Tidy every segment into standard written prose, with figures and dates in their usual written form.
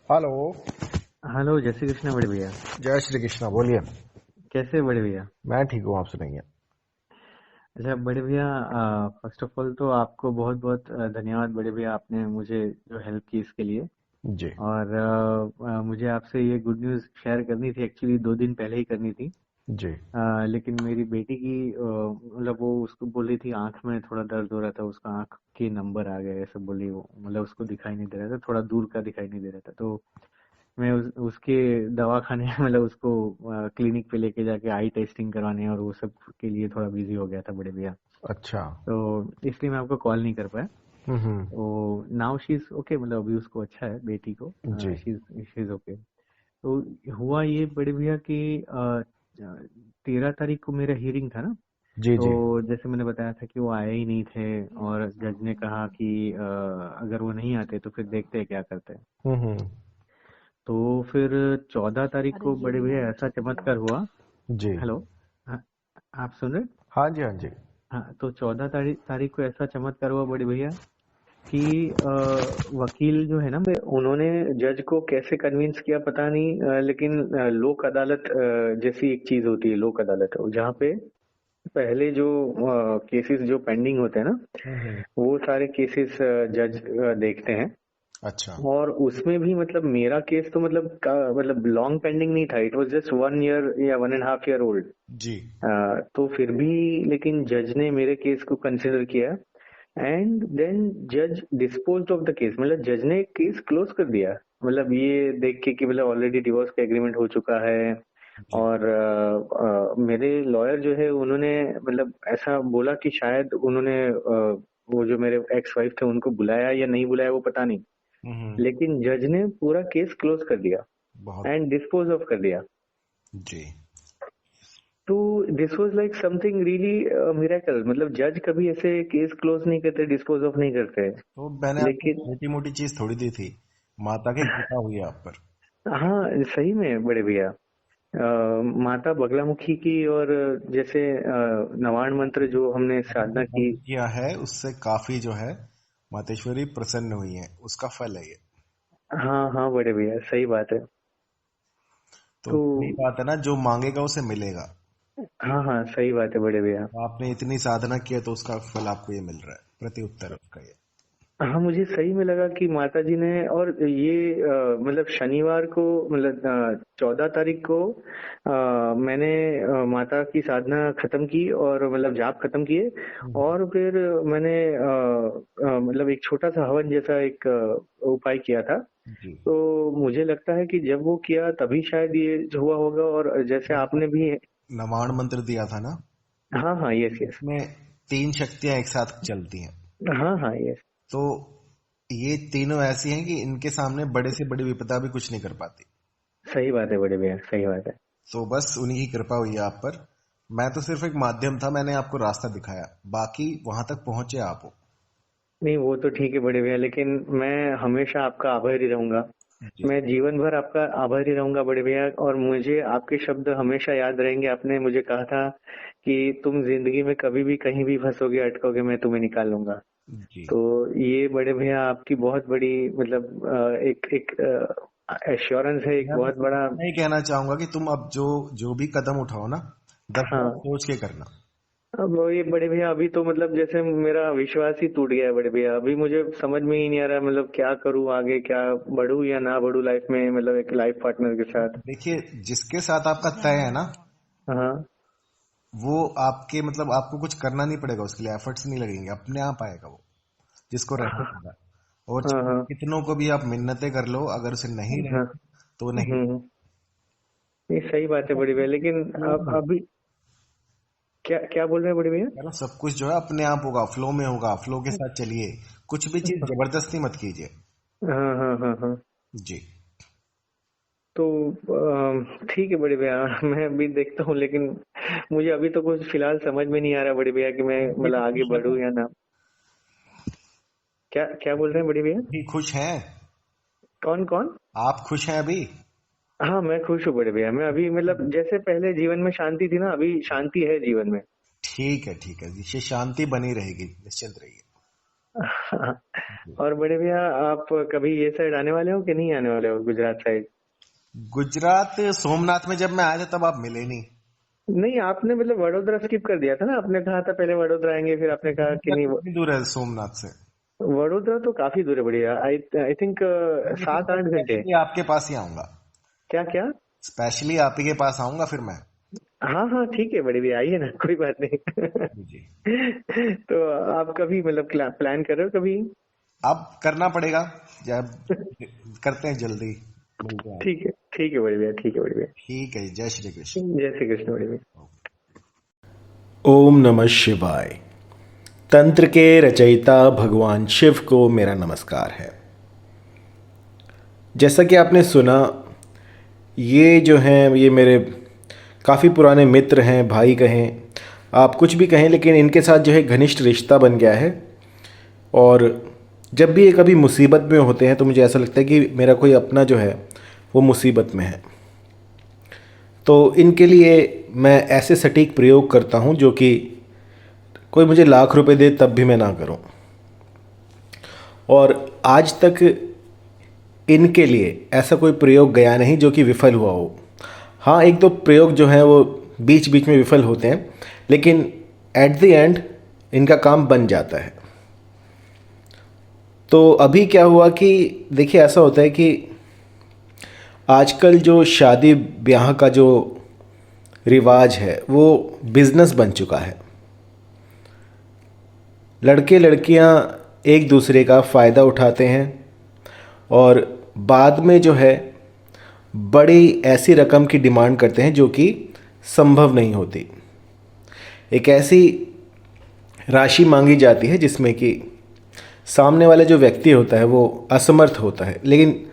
Hello. Hello, जय श्री कृष्ण बड़े भैया। जय श्री कृष्णा, बोलिए। कैसे बड़े भैया? मैं ठीक हूँ, आप सुनाइए। अच्छा बड़े भैया, फर्स्ट ऑफ ऑल तो आपको बहुत बहुत धन्यवाद बड़े भैया, आपने मुझे जो हेल्प की इसके लिए। जी और मुझे आपसे ये गुड न्यूज़ शेयर करनी थी, एक्चुअली 2 दिन पहले ही करनी थी। जी। लेकिन मेरी बेटी की मतलब वो उसको बोली थी, आंख में थोड़ा दर्द हो रहा था, उसका आंख के नंबर आ गए ऐसा बोली वो, मतलब उसको दिखाई नहीं दे रहा था, थोड़ा दूर का दिखाई नहीं दे रहा था। तो मैं उसके दवाखाने मतलब उसको क्लिनिक पे लेके जाके आई टेस्टिंग करवाने और वो सब के लिए थोड़ा बिजी हो गया था बड़े भैया। अच्छा। तो इसलिए मैं आपको कॉल नहीं कर पाया। हम्म। तो नाउ शी इज ओके, मतलब अभी उसको अच्छा है बेटी को। जी शी इज ओके। तो हुआ ये बड़े भैया कि 13 तारीख को मेरा हियरिंग था ना। जी तो जी। जैसे मैंने बताया था कि वो आए ही नहीं थे, और जज ने कहा कि अगर वो नहीं आते तो फिर देखते हैं क्या करते हैं। हम्म। तो फिर 14 तारीख को बड़े भैया ऐसा चमत्कार हुआ। जी। हेलो। हाँ, आप सुन रहे हैं? हाँ जी, हाँ जी। हाँ, तो 14 तारीख को ऐसा चमत्कार हुआ बड़े भैया कि वकील जो है ना, उन्होंने जज को कैसे कन्विंस किया पता नहीं, लेकिन लोक अदालत जैसी एक चीज होती है, लोक अदालत जहाँ पे पहले जो केसेस जो पेंडिंग होते हैं ना, हम्म। वो सारे केसेस जज देखते हैं। अच्छा। और उसमें भी मतलब मेरा केस तो मतलब लॉन्ग पेंडिंग नहीं था, इट वाज जस्ट 1 ईयर या 1.5 ईयर ओल्ड। जी। तो फिर भी लेकिन जज ने मेरे केस को कंसिडर किया, एंड देन जज डिस्पोज्ड ऑफ द केस, मतलब जज ने केस क्लोज कर दिया। मतलब ये देख के कि मतलब ऑलरेडी डिवोर्स का एग्रीमेंट हो चुका है। जी। और मेरे लॉयर जो है उन्होंने मतलब ऐसा बोला कि शायद उन्होंने वो जो मेरे एक्स वाइफ थे उनको बुलाया या नहीं बुलाया वो पता नहीं, हम्म। लेकिन जज ने पूरा केस क्लोज कर दिया बहुत। एंड डिस्पोज ऑफ कर दिया। जी। तो this was like something really miracle, मतलब जज कभी ऐसे केस क्लोज नहीं करते, डिस्पोज ऑफ नहीं करते। तो मैंने आपको लेकिन छोटी मोटी चीज थोड़ी दी थी, माता की कृपा हुई है आप पर। हाँ, सही में बड़े भैया, माता बगलामुखी की, और जैसे नवाण मंत्र जो हमने अभी जो साधना की। व्रत किया है उससे काफी जो है मातेश्वरी प्रसन्न हुई है, उसका फल है ये। हाँ हाँ बड़े भैया, सही बात है। तो तो वही बात है ना, जो मांगेगा उसे मिलेगा। हाँ हाँ, सही बात है बड़े भैया। तो आपने इतनी साधना की है तो उसका फल आपको ये मिल रहा है, प्रति उत्तर उसका ये। हाँ, मुझे सही में लगा कि माता जी ने, और ये मतलब शनिवार को, मतलब 14 तारीख को मैंने माता की साधना खत्म की और मतलब जाप खत्म किए। हम्म। और फिर मैंने मतलब एक छोटा सा हवन जैसा एक उपाय किया था। जी। तो मुझे लगता है कि जब वो किया तभी शायद ये हुआ होगा, और जैसे मैंने आपने भी। नवाण मंत्र दिया था ना, हाँ हाँ, यस यस। इसमें तीन शक्तियां एक साथ चलती हैं। हाँ हाँ, यस। तो ये तीनों ऐसी हैं कि इनके सामने बड़े से बड़ी विपदा भी कुछ नहीं कर पाती। सही बात है बड़े भैया, सही बात है। तो बस उन्हीं की कृपा हुई है आप पर। मैं तो सिर्फ एक माध्यम था, मैंने आपको रास्ता दिखाया, बाकी वहां तक पहुंचे आप हो। नहीं, वो तो ठीक है बड़े भैया, लेकिन मैं हमेशा आपका आभारी रहूंगा। जी। मैं जीवन भर आपका आभारी रहूंगा बड़े भैया, और मुझे आपके शब्द हमेशा याद रहेंगे। आपने मुझे कहा था कि तुम जिंदगी में कभी भी कहीं भी फंसोगे, अटकोगे, मैं तुम्हें निकाल लूंगा। जी। तो ये बड़े भैया आपकी बहुत बड़ी मतलब एक एक एश्योरेंस है, एक मैं बस बहुत बड़ा। इतना ही कहना चाहूंगा कि तुम अब जो जो भी कदम उठाओ ना, 10 बार हाँ, सोच के करना। अब ये बड़े भैया अभी तो मतलब जैसे मेरा विश्वास ही टूट गया है बड़े भैया। अभी मुझे समझ में ही नहीं आ रहा, मतलब क्या करूँ आगे, क्या बढ़ूँ या ना बढ़ूँ लाइफ में, मतलब एक लाइफ पार्टनर के साथ। देखिए, जिसके साथ आपका तय है ना, हाँ वो आपके मतलब आपको कुछ करना नहीं पड़ेगा, उसके लिए एफर्ट्स नहीं लगेंगे, अपने आप आएगा वो, जिसको रहना हाँ होगा। और हाँ हाँ कितनों को भी आप मिन्नतें कर लो, अगर उसे नहीं हाँ। रहे तो वो नहीं। ये सही बात है बड़े भैया, लेकिन फ्लो अब में अभी क्या क्या बोल रहे हैं बड़े भैया? करो, सब कुछ जो है अपने आप होगा, फ्लो में होगा, फ्लो के साथ चलिए। कुछ भी चीज जबरदस्ती मत कीजिए। हाँ हाँ हाँ हाँ। जी। तो ठीक है बड़े भैया, मैं अभी देखता हूँ, लेकिन मुझे अभी तो कुछ फिलहाल समझ में नहीं आ रहा बड़े भैया कि मैं अभी मतलब तो आगे खुश है बढ़ूँ ना? या ना। क्या क्या बोल रहे हैं बड़े भैया? अभी खुश हैं? कौन कौन? आप खुश हैं अभी? हाँ, मैं खुश हूँ बड़े भैया। मैं अभी मतलब जैसे पहले जीवन में शांति थी ना, अभी शांति है जीवन में। ठीक है, ठीक है, ये शांति बनी रहेगी, निश्चिंत रहिए। और बड़े भैया, आप कभी ये साइड आने वाले हो कि नहीं आने वाले हो, गुजरात साइड? गुजरात सोमनाथ में जब मैं आया था तब आप मिले नहीं। नहीं, आपने मतलब वडोदरा स्किप कर दिया था ना, आपने कहा था पहले वडोदरा आएंगे, फिर आपने कहा कि गुजरात नहीं। कितनी दूर है सोमनाथ से? वडोदरा तो काफी दूर है बढ़िया, आई आई थिंक मैं तो सात फिर आठ घंटे। स्पेशली आपके पास ही आऊंगा। क्या क्या? स्पेशली आप ही के पास आऊंगा फिर मैं। हाँ हाँ ठीक है, बड़ी भैया आइए ना, कोई बात नहीं। जी जी। तो आप कभी मतलब प्लान कर रहे हो कभी? अब करना पड़ेगा। जब करते हैं जल्दी, मिलते हैं। ठीक है बड़ी भैया, ठीक है बड़ी भैया। ठीक है, जय श्री कृष्ण। जय श्री कृष्ण बड़ी भैया। ओम नमः शिवाय। तंत्र के रचयिता भगवान शिव को मेरा नमस्कार है। जैसा कि आपने सुना, ये जो हैं ये मेरे काफ़ी पुराने मित्र हैं, भाई कहें, आप कुछ भी कहें, लेकिन इनके साथ जो है घनिष्ठ रिश्ता बन गया है। और जब भी ये कभी मुसीबत में होते हैं तो मुझे ऐसा लगता है कि मेरा कोई अपना जो है वो मुसीबत में है। तो इनके लिए मैं ऐसे सटीक प्रयोग करता हूँ जो कि कोई मुझे लाख रुपए दे तब भी मैं ना करूं। और आज तक इनके लिए ऐसा कोई प्रयोग गया नहीं जो कि विफल हुआ हो। हाँ, एक दो प्रयोग जो हैं वो बीच बीच में विफल होते हैं, लेकिन एट द एंड इनका काम बन जाता है। तो अभी क्या हुआ कि देखिए, ऐसा होता है कि आजकल जो शादी ब्याह का जो रिवाज है वो बिज़नेस बन चुका है। लड़के लड़कियां एक दूसरे का फ़ायदा उठाते हैं और बाद में जो है बड़ी ऐसी रकम की डिमांड करते हैं जो कि संभव नहीं होती। एक ऐसी राशि मांगी जाती है जिसमें कि सामने वाला जो व्यक्ति होता है वो असमर्थ होता है, लेकिन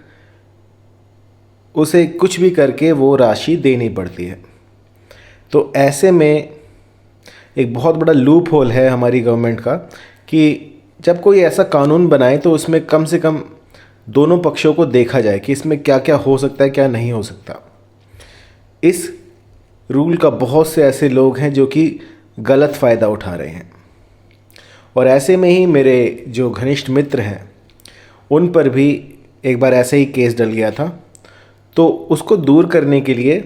उसे कुछ भी करके वो राशि देनी पड़ती है। तो ऐसे में एक बहुत बड़ा लूप होल है हमारी गवर्नमेंट का कि जब कोई ऐसा कानून बनाए तो उसमें कम से कम दोनों पक्षों को देखा जाए कि इसमें क्या क्या हो सकता है, क्या नहीं हो सकता। इस रूल का बहुत से ऐसे लोग हैं जो कि गलत फ़ायदा उठा रहे हैं। और ऐसे में ही मेरे जो घनिष्ठ मित्र हैं उन पर भी एक बार ऐसे ही केस डल गया था। तो उसको दूर करने के लिए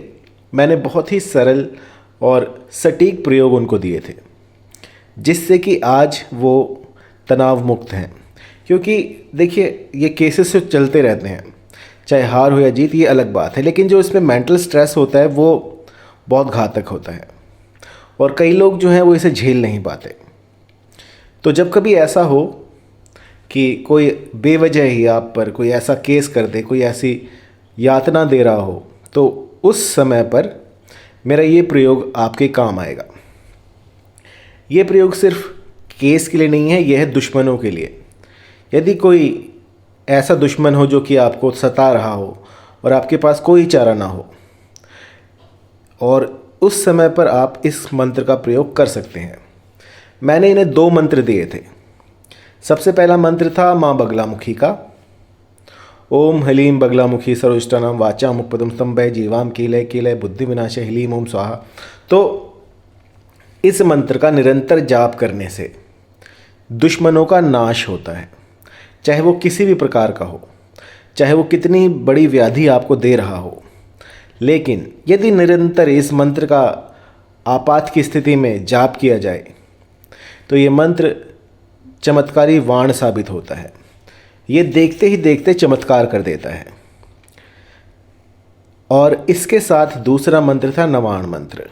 मैंने बहुत ही सरल और सटीक प्रयोग उनको दिए थे, जिससे कि आज वो तनाव मुक्त हैं। क्योंकि देखिए, ये केसेस तो चलते रहते हैं, चाहे हार हो या जीत, ये अलग बात है, लेकिन जो इसमें मेंटल स्ट्रेस होता है वो बहुत घातक होता है और कई लोग जो हैं वो इसे झेल नहीं पाते। तो जब कभी ऐसा हो कि कोई बेवजह ही आप पर कोई ऐसा केस कर दे, कोई ऐसी यातना दे रहा हो, तो उस समय पर मेरा ये प्रयोग आपके काम आएगा। ये प्रयोग सिर्फ केस के लिए नहीं है, यह है दुश्मनों के लिए। यदि कोई ऐसा दुश्मन हो जो कि आपको सता रहा हो और आपके पास कोई चारा ना हो, और उस समय पर आप इस मंत्र का प्रयोग कर सकते हैं। मैंने इन्हें 2 मंत्र दिए थे। सबसे पहला मंत्र था माँ बगलामुखी का, ओम हलीम बगलामुखी सर्वष्टानाम वाचाम उपपदम स्तंभय जीवाम कीलय कीलय बुद्धि विनाशय हलीम ओम स्वाहा। तो इस मंत्र का निरंतर जाप करने से दुश्मनों का नाश होता है, चाहे वो किसी भी प्रकार का हो, चाहे वो कितनी बड़ी व्याधि आपको दे रहा हो। लेकिन यदि निरंतर इस मंत्र का आपात की स्थिति में जाप किया जाए तो ये मंत्र चमत्कारी वाण साबित होता है। ये देखते ही देखते चमत्कार कर देता है। और इसके साथ दूसरा मंत्र था नवाण मंत्र,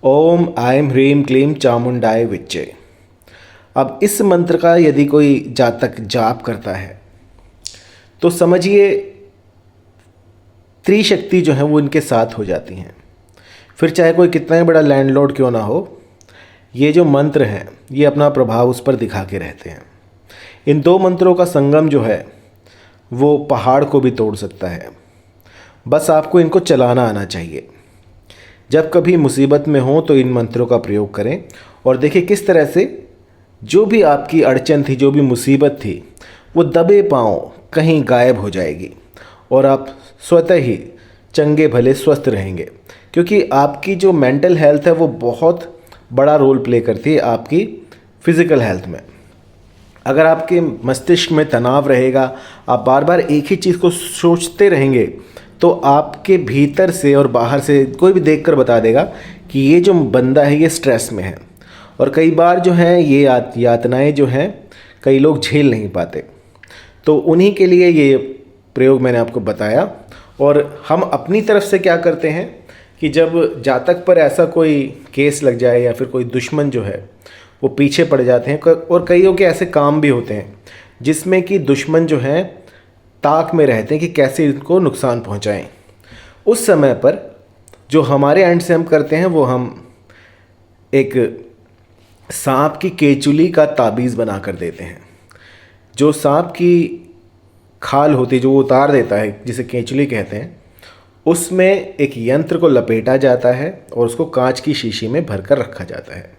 ओम आयम ह्रीम क्लीम चामुंडाय विच्चे। अब इस मंत्र का यदि कोई जातक जाप करता है तो समझिए त्रिशक्ति जो है वो इनके साथ हो जाती हैं। फिर चाहे कोई कितना ही बड़ा लैंडलॉर्ड क्यों ना हो, ये जो मंत्र हैं ये अपना प्रभाव उस पर दिखा के रहते हैं। इन 2 मंत्रों का संगम जो है वो पहाड़ को भी तोड़ सकता है। बस आपको इनको चलाना आना चाहिए। जब कभी मुसीबत में हो तो इन मंत्रों का प्रयोग करें और देखिए किस तरह से जो भी आपकी अड़चन थी, जो भी मुसीबत थी, वो दबे पाँव कहीं गायब हो जाएगी और आप स्वतः ही चंगे भले स्वस्थ रहेंगे। क्योंकि आपकी जो मेंटल हेल्थ है वो बहुत बड़ा रोल प्ले करती है आपकी फिज़िकल हेल्थ में। अगर आपके मस्तिष्क में तनाव रहेगा, आप बार बार एक ही चीज़ को सोचते रहेंगे, तो आपके भीतर से और बाहर से कोई भी देखकर बता देगा कि ये जो बंदा है ये स्ट्रेस में है। और कई बार जो है ये यातनाएं जो हैं कई लोग झेल नहीं पाते। तो उन्हीं के लिए ये प्रयोग मैंने आपको बताया। और हम अपनी तरफ से क्या करते हैं कि जब जातक पर ऐसा कोई केस लग जाए या फिर कोई दुश्मन जो है वो पीछे पड़ जाते हैं, और कईयों के ऐसे काम भी होते हैं जिसमें कि दुश्मन जो हैं ताक में रहते हैं कि कैसे इनको नुकसान पहुंचाएं। उस समय पर जो हमारे एंड से हम करते हैं वो हम एक सांप की केचुली का ताबीज़ बना कर देते हैं। जो सांप की खाल होती है जो वो उतार देता है, जिसे केचुली कहते हैं, उसमें एक यंत्र को लपेटा जाता है और उसको कांच की शीशी में भरकर रखा जाता है।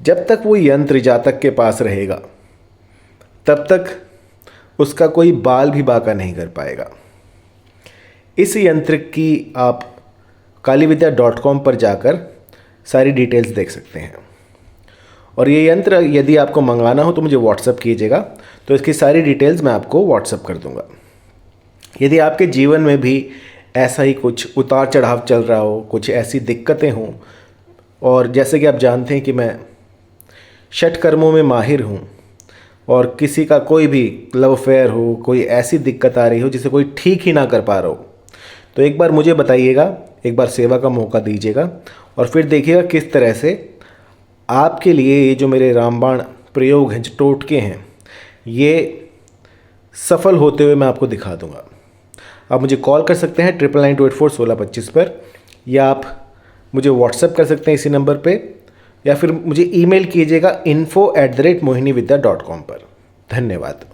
जब तक वो यंत्र जातक के पास रहेगा तब तक उसका कोई बाल भी बांका नहीं कर पाएगा। इस यंत्र की आप kalividya.com पर जाकर सारी डिटेल्स देख सकते हैं। और ये यंत्र यदि आपको मंगाना हो तो मुझे व्हाट्सअप कीजिएगा, तो इसकी सारी डिटेल्स मैं आपको व्हाट्सअप कर दूंगा। यदि आपके जीवन में भी ऐसा ही कुछ उतार चढ़ाव चल रहा हो, कुछ ऐसी दिक्कतें हों, और जैसे कि आप जानते हैं कि मैं षट कर्मों में माहिर हूँ, और किसी का कोई भी लव अफेयर हो, कोई ऐसी दिक्कत आ रही हो जिसे कोई ठीक ही ना कर पा रहा हो, तो एक बार मुझे बताइएगा, एक बार सेवा का मौका दीजिएगा, और फिर देखिएगा किस तरह से आपके लिए ये जो मेरे रामबाण प्रयोग हैं, जो टोटके हैं, ये सफल होते हुए मैं आपको दिखा दूंगा। आप मुझे कॉल कर सकते हैं 9992841625 पर, या आप मुझे व्हाट्सएप कर सकते हैं इसी नंबर पे, या फिर मुझे ईमेल कीजिएगा info@mohinividya.com पर। धन्यवाद।